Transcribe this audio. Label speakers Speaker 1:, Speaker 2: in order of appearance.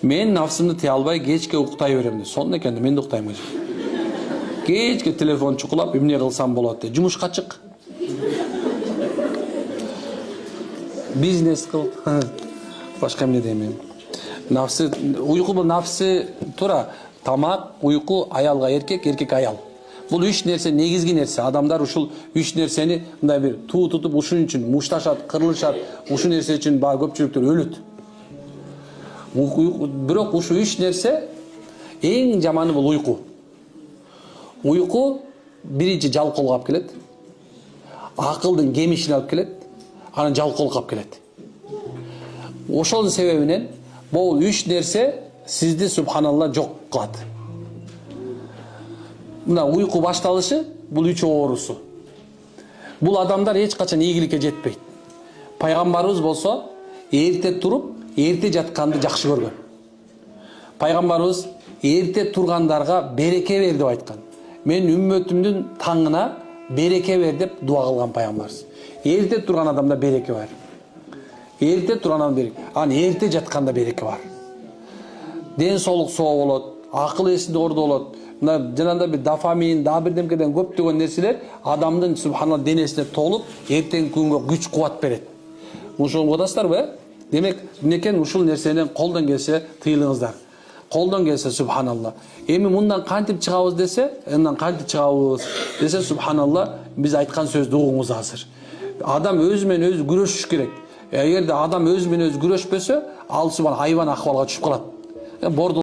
Speaker 1: Мен нафсымды тыя албай кечке уктай берем де. Сонун экен, мен да уктайм. Кечке телефон чукулап, эмне кылсам болот де. Жумушка чык. Бизнес кыл. Башка эмне дейм. Нафсы, уйку бул нафсы тура. Тамак, уйку, аялга эркек, эркек аял. Бул үч нерсе негизги нерсе. Адамдар ушул үч нерсени мындай бир туу тутуп ушун үчүн мушташат, кырылышат. Ушул нерсе үчүн баа көпчүлүктөр өлөт. Бирок ушул үч нерсе эң жаманы бул уйку. Уйку биринчи жалкоолук алып келет. Акылдын кемишине алып келет. Анан жалкоолукка алып келет. Ошонун себебинен бул үч нерсе сизди субханалла жок кылат. Мына уйку башталышы бул үч оорусу. Бул адамдар эч качан ийгиликке жетпейт. Пайгамбарыбыз болсо эрте туруп, эрте жатканды жакшы көргөн. Пайгамбарыбыз эрте тургандарга береке бер деп айткан. Мен үммөтүмдүн таңына береке бер деп дуа кылган пайгамбарыбыз. Эрте турган адамда береке бар. Эрте турган адам береке. Анан эрте жатканда береке бар. Ден соолук соо болот, акыл эсинде орду болот. Мына жанагындай бир дофамин, дагы бирдемкеден көптөгөн нерселер адамдын субханалла денесине толуп, эртеңки күнгө күч кубат берет. Ушуну угасыздарбы? Демек, некен ушул нерсенен колдон келсе тыйылыңыздар. Колдон келсе субханалла. Эми мындан кантип чыгабыз десе, мындан кантип чыгабыз десе субханалла, биз айткан сөздү угуңуз азыр. Адам өзү менен өзү күрөшүш керек. Эгерде адам өзү менен өзү күрөшпөсө, ал субхан айбан акыбалга түшүп калат.